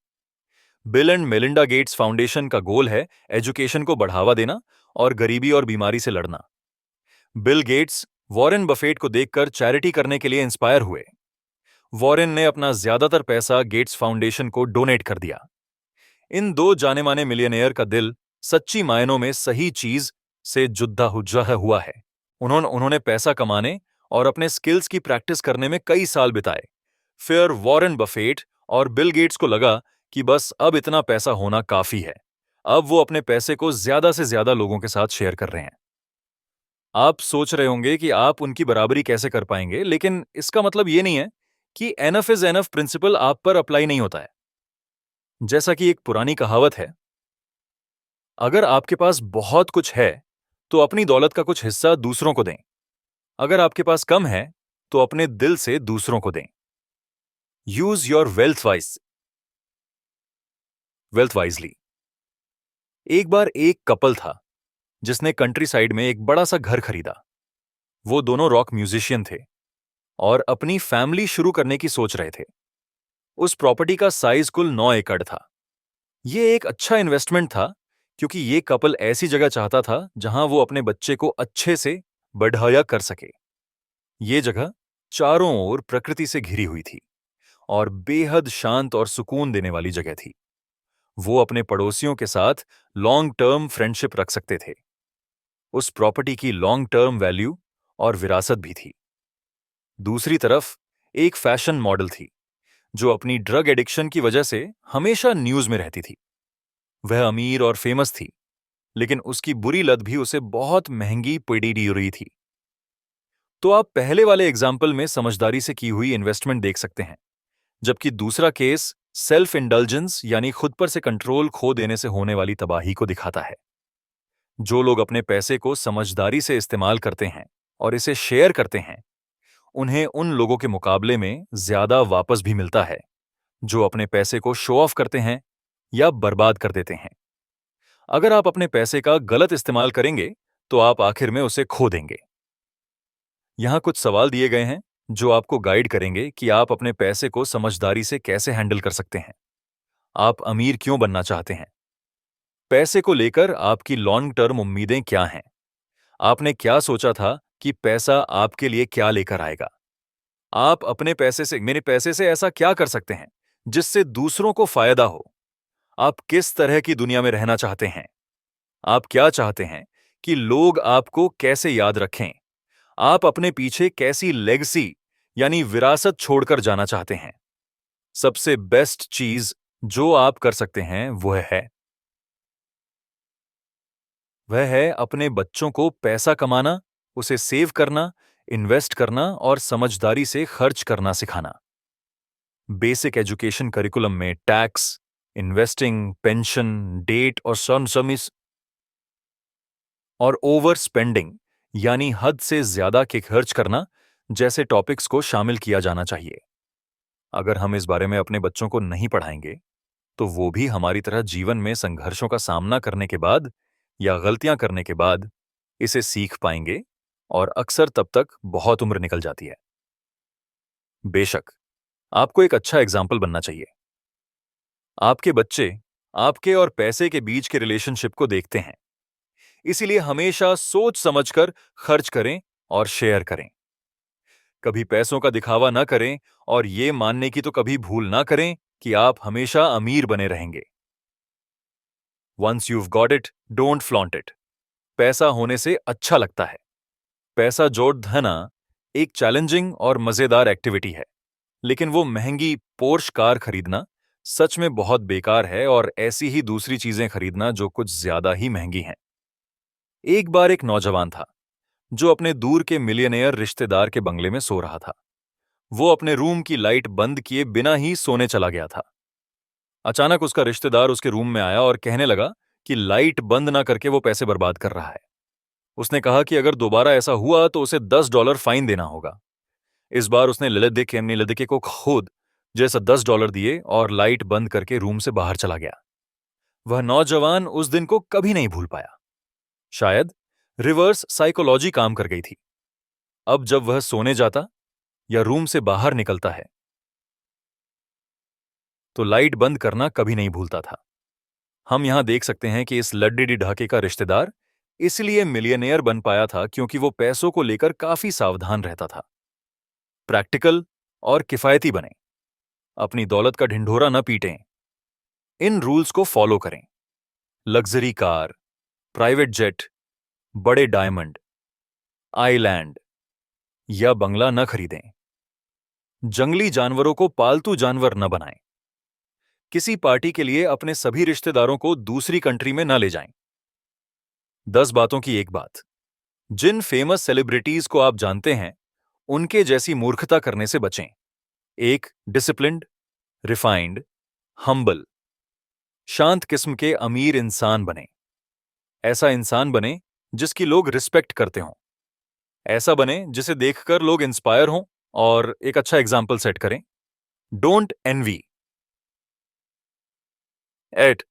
Bill and Melinda Gates foundation का गोल है एजुकेशन को बढ़ावा देना और गरीबी और बीमारी से लड़ना। बिल गेट्स वॉरेन बफेट को देखकर चैरिटी करने के लिए इंस्पायर हुए। वॉरेन ने अपना ज्यादातर पैसा गेट्स फाउंडेशन को डोनेट कर दिया। इन दो जाने माने मिलियनेयर का दिल सच्ची मायनों में सही चीज से जुद्दा हुज्जा हुआ है। उन्होंने पैसा कमाने और अपने स्किल्स की प्रैक्टिस करने में कई साल बिताए। फिर वॉरेन बफेट और बिल गेट्स को लगा कि बस अब इतना पैसा होना काफी है। अब वो अपने पैसे को ज्यादा से ज्यादा लोगों के साथ शेयर कर रहे हैं। आप सोच रहे होंगे कि आप उनकी बराबरी कैसे कर पाएंगे, लेकिन इसका मतलब ये नहीं है कि एनफ इज एनफ प्रिंसिपल आप पर अप्लाई नहीं होता है। जैसा कि एक पुरानी कहावत है, अगर आपके पास बहुत कुछ है तो अपनी दौलत का कुछ हिस्सा दूसरों को दें। अगर आपके पास कम है तो अपने दिल से दूसरों को दें। Use your wealth wisely. एक बार एक कपल था जिसने कंट्री साइड में एक बड़ा सा घर खरीदा। वो दोनों रॉक म्यूजिशियन थे और अपनी फैमिली शुरू करने की सोच रहे थे। उस प्रॉपर्टी का साइज कुल 9 एकड़ था। ये एक अच्छा इन्वेस्टमेंट था क्योंकि ये कपल ऐसी जगह चाहता था जहां वो अपने बच्चे को अच्छे से बढ़ाया कर सके। ये जगह चारों ओर प्रकृति से घिरी हुई थी और बेहद शांत और सुकून देने वाली जगह थी। वो अपने पड़ोसियों के साथ लॉन्ग टर्म फ्रेंडशिप रख सकते थे। उस प्रॉपर्टी की लॉन्ग टर्म वैल्यू और विरासत भी थी। दूसरी तरफ एक फैशन मॉडल थी जो अपनी ड्रग एडिक्शन की वजह से हमेशा न्यूज में रहती थी। वह अमीर और फेमस थी, लेकिन उसकी बुरी लत भी उसे बहुत महंगी पड़ी रही थी। तो आप पहले वाले एग्जाम्पल में समझदारी से की हुई इन्वेस्टमेंट देख सकते हैं, जबकि दूसरा केस सेल्फ इंडल्जेंस यानी खुद पर से कंट्रोल खो देने से होने वाली तबाही को दिखाता है। जो लोग अपने पैसे को समझदारी से इस्तेमाल करते हैं और इसे शेयर करते हैं, उन्हें उन लोगों के मुकाबले में ज्यादा वापस भी मिलता है जो अपने पैसे को शो ऑफ करते हैं या बर्बाद कर देते हैं। अगर आप अपने पैसे का गलत इस्तेमाल करेंगे तो आप आखिर में उसे खो देंगे। यहां कुछ सवाल दिए गए हैं जो आपको गाइड करेंगे कि आप अपने पैसे को समझदारी से कैसे हैंडल कर सकते हैं। आप अमीर क्यों बनना चाहते हैं? पैसे को लेकर आपकी लॉन्ग टर्म उम्मीदें क्या हैं? आपने क्या सोचा था कि पैसा आपके लिए क्या लेकर आएगा? आप अपने पैसे से मेरे पैसे से ऐसा क्या कर सकते हैं जिससे दूसरों को फायदा हो? आप किस तरह की दुनिया में रहना चाहते हैं? आप क्या चाहते हैं कि लोग आपको कैसे याद रखें? आप अपने पीछे कैसी लेगसी यानी विरासत छोड़कर जाना चाहते हैं? सबसे बेस्ट चीज जो आप कर सकते हैं वह है अपने बच्चों को पैसा कमाना, उसे सेव करना, इन्वेस्ट करना और समझदारी से खर्च करना सिखाना। बेसिक एजुकेशन करिकुलम में टैक्स, इन्वेस्टिंग, पेंशन, डेट और सनसमिस और ओवर स्पेंडिंग यानी हद से ज्यादा के खर्च करना जैसे टॉपिक्स को शामिल किया जाना चाहिए। अगर हम इस बारे में अपने बच्चों को नहीं पढ़ाएंगे तो वो भी हमारी तरह जीवन में संघर्षों का सामना करने के बाद या गलतियां करने के बाद इसे सीख पाएंगे और अक्सर तब तक बहुत उम्र निकल जाती है। बेशक आपको एक अच्छा एग्जाम्पल बनना चाहिए। आपके बच्चे आपके और पैसे के बीच के रिलेशनशिप को देखते हैं, इसीलिए हमेशा सोच समझकर खर्च करें और शेयर करें। कभी पैसों का दिखावा न करें और ये मानने की तो कभी भूल ना करें कि आप हमेशा अमीर बने रहेंगे। Once you've got it, don't flaunt it. पैसा होने से अच्छा लगता है। पैसा जोड़ना एक चैलेंजिंग और मजेदार एक्टिविटी है, लेकिन वो महंगी पोर्श कार खरीदना सच में बहुत बेकार है और ऐसी ही दूसरी चीजें खरीदना जो कुछ ज्यादा ही महंगी हैं। एक बार एक नौजवान था जो अपने दूर के मिलियनेयर रिश्तेदार के बंगले में सो रहा था। वो अपने रूम की लाइट बंद किए बिना ही सोने चला गया था। अचानक उसका रिश्तेदार उसके रूम में आया और कहने लगा कि लाइट बंद ना करके वो पैसे बर्बाद कर रहा है। उसने कहा कि अगर दोबारा ऐसा हुआ तो उसे $10 फाइन देना होगा। इस बार उसने लड़के को खुद जैसा $10 दिए और लाइट बंद करके रूम से बाहर चला गया। वह नौजवान उस दिन को कभी नहीं भूल पाया। शायद रिवर्स साइकोलॉजी काम कर गई थी। अब जब वह सोने जाता या रूम से बाहर निकलता है तो लाइट बंद करना कभी नहीं भूलता था। हम यहां देख सकते हैं कि इस लड्डी ढाके का रिश्तेदार इसलिए मिलियनेयर बन पाया था क्योंकि वो पैसों को लेकर काफी सावधान रहता था। प्रैक्टिकल और किफायती बने, अपनी दौलत का ढिंढोरा न पीटें, इन रूल्स को फॉलो करें। लग्जरी कार, प्राइवेट जेट, बड़े डायमंड, आइलैंड या बंगला न खरीदें। जंगली जानवरों को पालतू जानवर न बनाएं। किसी पार्टी के लिए अपने सभी रिश्तेदारों को दूसरी कंट्री में न ले जाएं। 10 बातों की एक बात। जिन फेमस सेलिब्रिटीज को आप जानते हैं उनके जैसी मूर्खता करने से बचें। एक डिसिप्लिन्ड, रिफाइंड, हम्बल, शांत किस्म के अमीर इंसान बने। ऐसा इंसान बने जिसकी लोग रिस्पेक्ट करते हों। ऐसा बने जिसे देखकर लोग इंस्पायर हों और एक अच्छा एग्जाम्पल सेट करें। Don't envy. 8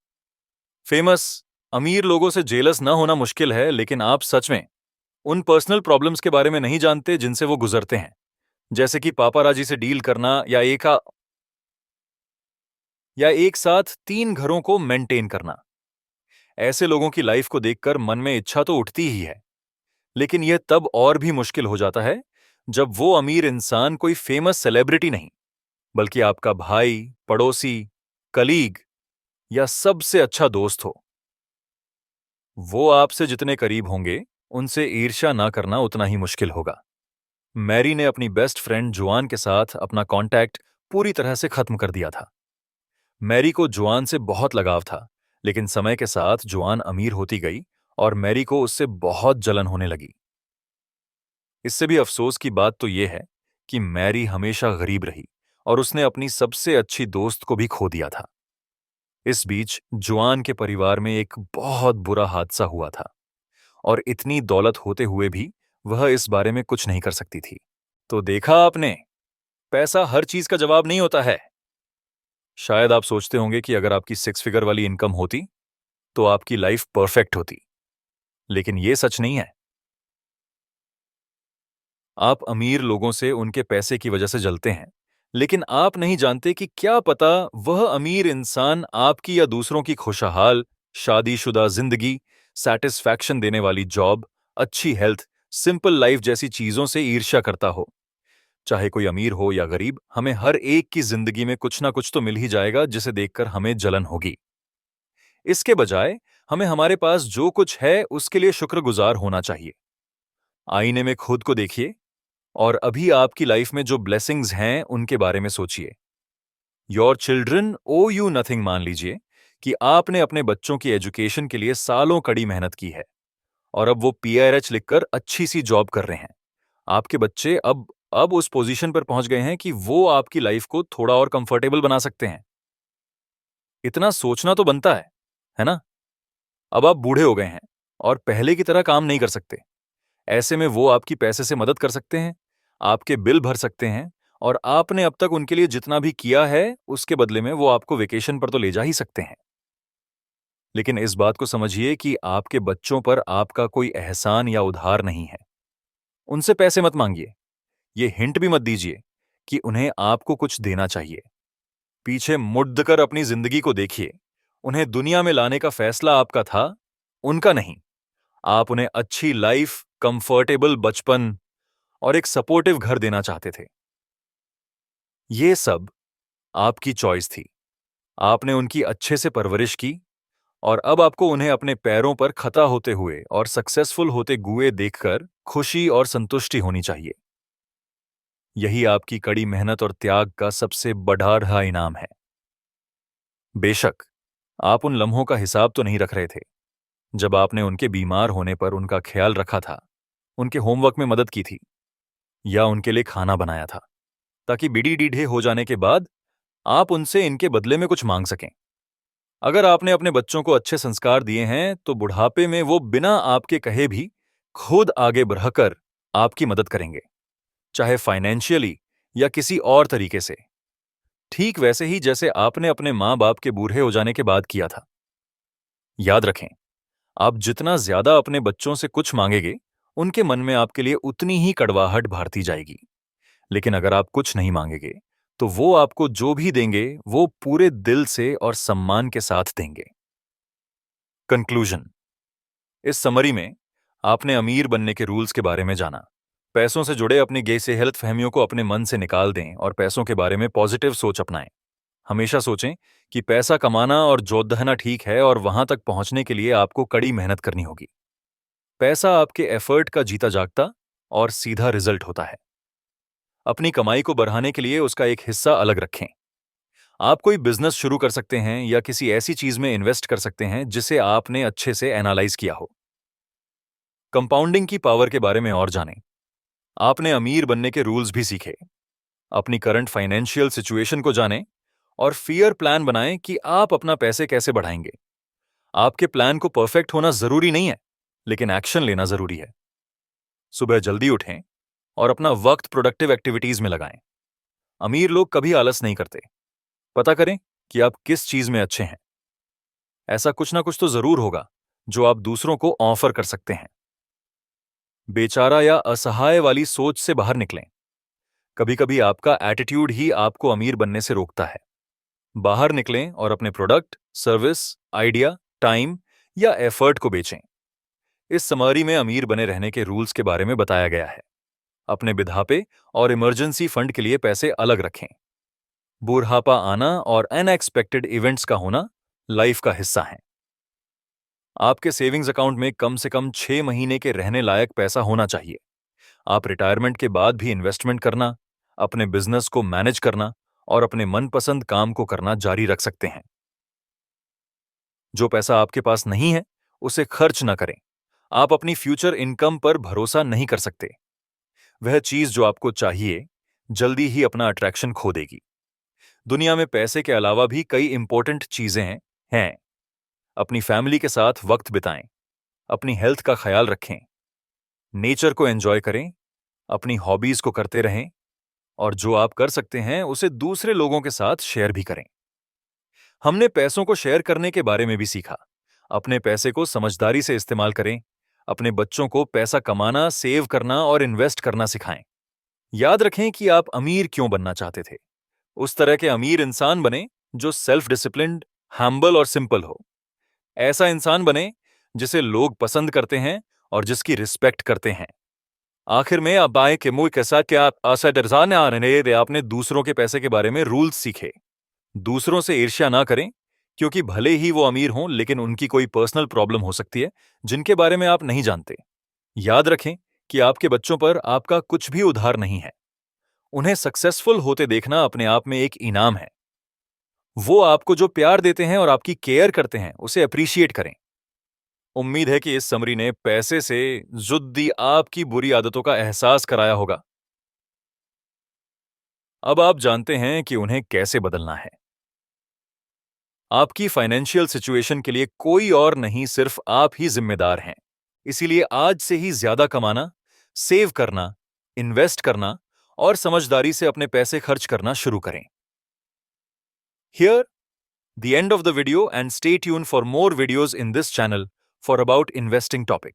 फेमस अमीर लोगों से जेलस ना होना मुश्किल है, लेकिन आप सच में उन पर्सनल प्रॉब्लम्स के बारे में नहीं जानते जिनसे वो गुजरते हैं, जैसे कि पापाराजी से डील करना या एक साथ 3 घरों को मेंटेन करना। ऐसे लोगों की लाइफ को देखकर मन में इच्छा तो उठती ही है, लेकिन यह तब और भी मुश्किल हो जाता है जब वो अमीर इंसान कोई फेमस सेलिब्रिटी नहीं, बल्कि आपका भाई, पड़ोसी, कलीग या सबसे अच्छा दोस्त हो। वो आपसे जितने करीब होंगे, उनसे ईर्ष्या ना करना उतना ही मुश्किल होगा। मैरी ने अपनी बेस्ट फ्रेंड जुआन के साथ अपना कांटेक्ट पूरी तरह से खत्म कर दिया था। मैरी को जुआन से बहुत लगाव था, लेकिन समय के साथ जुआन अमीर होती गई और मैरी को उससे बहुत जलन होने लगी। इससे भी अफसोस की बात तो यह है कि मैरी हमेशा गरीब रही और उसने अपनी सबसे अच्छी दोस्त को भी खो दिया था। इस बीच जुआन के परिवार में एक बहुत बुरा हादसा हुआ था और इतनी दौलत होते हुए भी वह इस बारे में कुछ नहीं कर सकती थी। तो देखा आपने, पैसा हर चीज का जवाब नहीं होता है। शायद आप सोचते होंगे कि अगर आपकी 6 फिगर वाली इनकम होती तो आपकी लाइफ परफेक्ट होती, लेकिन यह सच नहीं है। आप अमीर लोगों से उनके पैसे की वजह से जलते हैं, लेकिन आप नहीं जानते कि क्या पता वह अमीर इंसान आपकी या दूसरों की खुशहाल शादीशुदा जिंदगी, सैटिस्फैक्शन देने वाली जॉब, अच्छी हेल्थ, सिंपल लाइफ जैसी चीजों से ईर्ष्या करता हो। चाहे कोई अमीर हो या गरीब, हमें हर एक की जिंदगी में कुछ ना कुछ तो मिल ही जाएगा जिसे देखकर हमें जलन होगी। इसके बजाय हमें हमारे पास जो कुछ है उसके लिए शुक्रगुजार होना चाहिए। आईने में खुद को देखिए और अभी आपकी लाइफ में जो ब्लेसिंग्स हैं उनके बारे में सोचिए। Your children owe you nothing मान लीजिए कि आपने अपने बच्चों की एजुकेशन के लिए सालों कड़ी मेहनत की है और अब वो पीआरएच लिखकर अच्छी सी जॉब कर रहे हैं। आपके बच्चे अब उस पोजीशन पर पहुंच गए हैं कि वो आपकी लाइफ को थोड़ा और कंफर्टेबल बना सकते हैं। इतना सोचना तो बनता है ना? अब आप बूढ़े हो गए हैं और पहले की तरह काम नहीं कर सकते। ऐसे में वो आपकी पैसे से मदद कर सकते हैं, आपके बिल भर सकते हैं और आपने अब तक उनके लिए जितना भी किया है उसके बदले में वो आपको वेकेशन पर तो ले जा ही सकते हैं। लेकिन इस बात को समझिए कि आपके बच्चों पर आपका कोई एहसान या उधार नहीं है। उनसे पैसे मत मांगिए। ये हिंट भी मत दीजिए कि उन्हें आपको कुछ देना चाहिए। पीछे मुड़कर अपनी जिंदगी को देखिए। उन्हें दुनिया में लाने का फैसला आपका था, उनका नहीं। आप उन्हें अच्छी लाइफ, कंफर्टेबल बचपन और एक सपोर्टिव घर देना चाहते थे। ये सब आपकी चॉइस थी। आपने उनकी अच्छे से परवरिश की, और अब आपको उन्हें अपने पैरों पर खड़ा होते हुए और सक्सेसफुल होते हुए देखकर खुशी और संतुष्टि होनी चाहिए। यही आपकी कड़ी मेहनत और त्याग का सबसे बढ़ा इनाम है। बेशक, आप उन लम्हों का हिसाब तो नहीं रख रहे थे जब आपने उनके बीमार होने पर उनका ख्याल रखा था, उनके होमवर्क में मदद की थी या उनके लिए खाना बनाया था, ताकि बीड़ी डीढ़े हो जाने के बाद आप उनसे इनके बदले में कुछ मांग सकें। अगर आपने अपने बच्चों को अच्छे संस्कार दिए हैं तो बुढ़ापे में वो बिना आपके कहे भी खुद आगे बढ़कर आपकी मदद करेंगे, चाहे फाइनेंशियली या किसी और तरीके से। ठीक वैसे ही जैसे आपने अपने माँ बाप के बूढ़े हो जाने के बाद किया था। याद रखें, आप जितना ज्यादा अपने बच्चों से कुछ मांगेंगे, उनके मन में आपके लिए उतनी ही कड़वाहट भारती जाएगी। लेकिन अगर आप कुछ नहीं मांगेंगे, तो वो आपको जो भी देंगे वो पूरे दिल से और सम्मान के साथ देंगे। कंक्लूजन। इस समरी में आपने अमीर बनने के रूल्स के बारे में जाना। पैसों से जुड़े अपनी गलत फहमियों को अपने मन से निकाल दें और पैसों के बारे में पॉजिटिव सोच अपनाएं। हमेशा सोचें कि पैसा कमाना और जोतना ठीक है और वहां तक पहुंचने के लिए आपको कड़ी मेहनत करनी होगी। पैसा आपके एफर्ट का जीता जागता और सीधा रिजल्ट होता है। अपनी कमाई को बढ़ाने के लिए उसका एक हिस्सा अलग रखें। आप कोई बिजनेस शुरू कर सकते हैं या किसी ऐसी चीज में इन्वेस्ट कर सकते हैं जिसे आपने अच्छे से एनालाइज किया हो। कंपाउंडिंग की पावर के बारे में और जानें। आपने अमीर बनने के रूल्स भी सीखे। अपनी करंट फाइनेंशियल सिचुएशन को जानें और फियर प्लान बनाएं कि आप अपना पैसे कैसे बढ़ाएंगे। आपके प्लान को परफेक्ट होना जरूरी नहीं है, लेकिन एक्शन लेना जरूरी है। सुबह जल्दी उठें और अपना वक्त प्रोडक्टिव एक्टिविटीज में लगाएं। अमीर लोग कभी आलस नहीं करते। पता करें कि आप किस चीज में अच्छे हैं। ऐसा कुछ ना कुछ तो जरूर होगा जो आप दूसरों को ऑफर कर सकते हैं। बेचारा या असहाय वाली सोच से बाहर निकलें। कभी कभी आपका एटीट्यूड ही आपको अमीर बनने से रोकता है। बाहर निकलें और अपने प्रोडक्ट, सर्विस, आइडिया, टाइम या एफर्ट को बेचें। इस समरी में अमीर बने रहने के रूल्स के बारे में बताया गया है। अपने बुढ़ापे और इमरजेंसी फंड के लिए पैसे अलग रखें। बुढ़ापा आना और अनएक्सपेक्टेड इवेंट्स का होना लाइफ का हिस्सा है। आपके सेविंग्स अकाउंट में कम से कम 6 महीने के रहने लायक पैसा होना चाहिए। आप रिटायरमेंट के बाद भी इन्वेस्टमेंट करना, अपने बिजनेस को मैनेज करना और अपने मनपसंद काम को करना जारी रख सकते हैं। जो पैसा आपके पास नहीं है, उसे खर्च न करें। आप अपनी फ्यूचर इनकम पर भरोसा नहीं कर सकते। वह चीज जो आपको चाहिए, जल्दी ही अपना अट्रैक्शन खो देगी। दुनिया में पैसे के अलावा भी कई इंपॉर्टेंट चीजें हैं। अपनी फैमिली के साथ वक्त बिताएं, अपनी हेल्थ का ख्याल रखें, नेचर को एंजॉय करें, अपनी हॉबीज को करते रहें और जो आप कर सकते हैं उसे दूसरे लोगों के साथ शेयर भी करें। हमने पैसों को शेयर करने के बारे में भी सीखा। अपने पैसे को समझदारी से इस्तेमाल करें। अपने बच्चों को पैसा कमाना, सेव करना और इन्वेस्ट करना सिखाएं। याद रखें कि आप अमीर क्यों बनना चाहते थे। उस तरह के अमीर इंसान बने जो सेल्फ डिसिप्लिन्ड, हम्बल और सिंपल हो। ऐसा इंसान बने जिसे लोग पसंद करते हैं और जिसकी रिस्पेक्ट करते हैं। आखिर में आप आए कि मुझ के साथ क्या आप असरदार आ रहे आपने दूसरों के पैसे के बारे में रूल्स सीखे। दूसरों से ईर्ष्या ना करें, क्योंकि भले ही वो अमीर हों लेकिन उनकी कोई पर्सनल प्रॉब्लम हो सकती है जिनके बारे में आप नहीं जानते। याद रखें कि आपके बच्चों पर आपका कुछ भी उधार नहीं है। उन्हें सक्सेसफुल होते देखना अपने आप में एक इनाम है। वो आपको जो प्यार देते हैं और आपकी केयर करते हैं उसे अप्रिशिएट करें। उम्मीद है कि इस समरी ने पैसे से जुड़ी आपकी बुरी आदतों का एहसास कराया होगा। अब आप जानते हैं कि उन्हें कैसे बदलना है। आपकी फाइनेंशियल सिचुएशन के लिए कोई और नहीं, सिर्फ आप ही जिम्मेदार हैं। इसीलिए आज से ही ज्यादा कमाना, सेव करना, इन्वेस्ट करना और समझदारी से अपने पैसे खर्च करना शुरू करें। Here, the end of the video, and stay tuned for more videos in this channel for about investing topic.